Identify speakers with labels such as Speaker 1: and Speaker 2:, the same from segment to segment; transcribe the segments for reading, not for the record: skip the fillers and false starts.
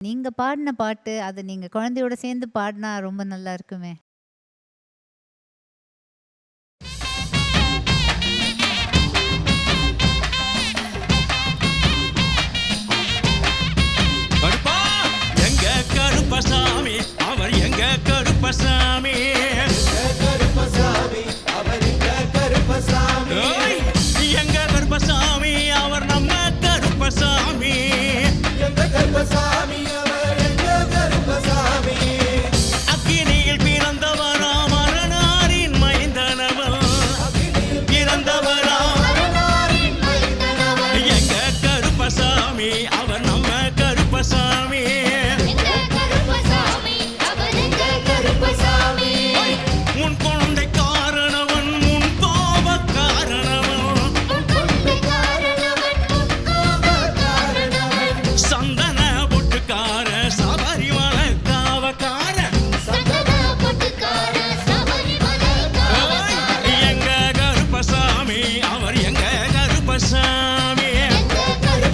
Speaker 1: நீங்க பாடுன பாட்டு, அத நீங்க குழந்தையோட சேர்ந்து பாடுனா ரொம்ப நல்லா இருக்குமே!
Speaker 2: கருப்பா எங்க கருப்பசாமி அவர் எங்க கருப்பசாமி
Speaker 3: கருப்பசாமி அவர் எங்க கருப்பசாமி
Speaker 2: ஓய், எங்க கருப்பசாமி அவர் நம்ம கருப்பசாமி
Speaker 3: எங்க கருப்பசாமி அவர் எங்க கருப்பசாமி
Speaker 2: அக்கினியில் பிறந்தவரா மரணாரின் மைந்தனவன் பிறந்தவரா
Speaker 3: மரணாரின் மைந்தனவன்
Speaker 2: எங்க கருப்பசாமி அவர் நம்ம கருப்பசாமி
Speaker 3: கருப்பசாமி
Speaker 2: உன் குழந்தை காரணவன் உன் கோப காரணவன் சந்தன பொட்டுக்கார சபரிமலை காவக்கார எங்க கருப்பசாமி அவர் எங்க கருப்பசாமி கருப்பா.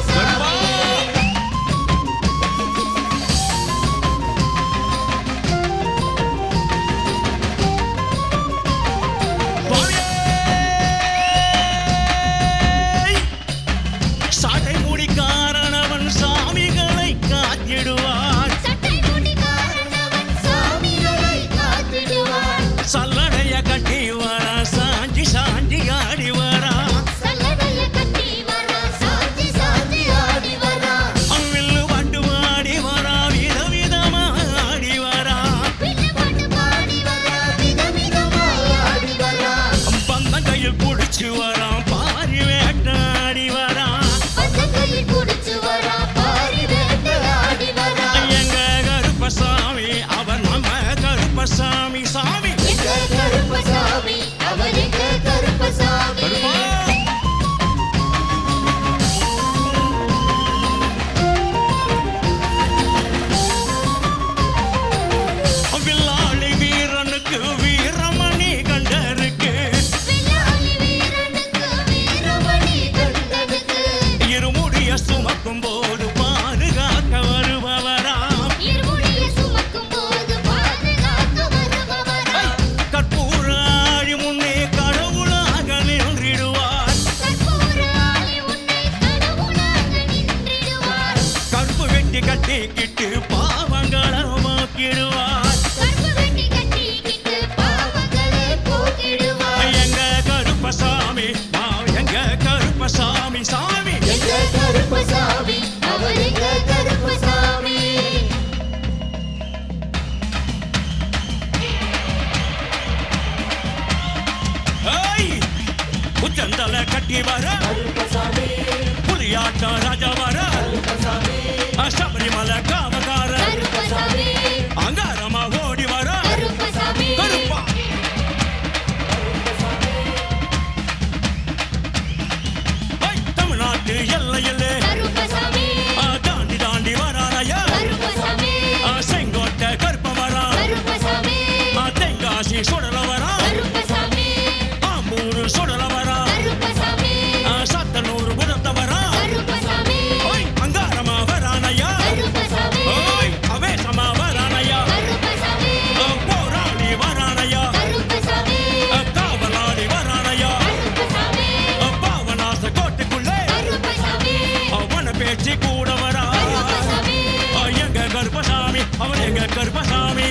Speaker 2: சுவாமியே! சாட்டை மூடி காரணவன் சாமிகளை காத்திடுவார் சல்லடைய கட்டி வரா சாஞ்சி சாஞ்சி ஆடி வரா அவ்வில்லு பாட்டு பாடி வரா விதவிதமா ஆடி வரா பந்தம் கையில் புடிச்சு வரா பாரி வேட்டாடி வரா எங்க கருப்பசாமி அவர் நம்ம கருப்பசாமி சாமி
Speaker 3: கருப்பசாமி அவர் எங்க கருப்பசாமி
Speaker 2: கருப்பா. வில்லாளி வீரனுக்கு வீரமணி கண்டருக்கு இருமுடிய சுமக்கும் போது பாதுகாக்க வருபவரா கற்பூராழி முன்னே கடவுளாக நின்றிடுவார் கற்பு வெட்டி கட்டிக்கிட்டு பாவங்களை மாக்கிடுவார் எங்க கருப்பசாமி எங்க கருப்பசாமி சாமி
Speaker 3: எங்க கருப்பசாமி அவர் எங்க கருப்பசாமி
Speaker 2: ஏய், உச்சந்தல கட்டி வர
Speaker 3: கருப்பசாமி
Speaker 2: புலியாட்ட ராஜா வர
Speaker 3: கருப்பசாமி
Speaker 2: சபரிமலை காவக்கார அங்காரமா ஓடி வர கருப்பா. ஏய், தமிழ்நாட்டு எல்லையிலே தாண்டி தாண்டி வரானையா செங்கோட்டை கருப்ப வரா தென்காசி சுடல வரா ஆம்பூர் சுடல வரா சத்தனூர் புதத்த வரா ஓய் அங்காரமா வரானையா ஓய் அவேசமா வரானையா போராளி வரானையா காவலாளி வரானையா பாவநாச கோட்டைக்குள்ளே அவன பேச்சு கூட வரா எங்க கருப்பசாமி அவன் எங்க கருப்பசாமி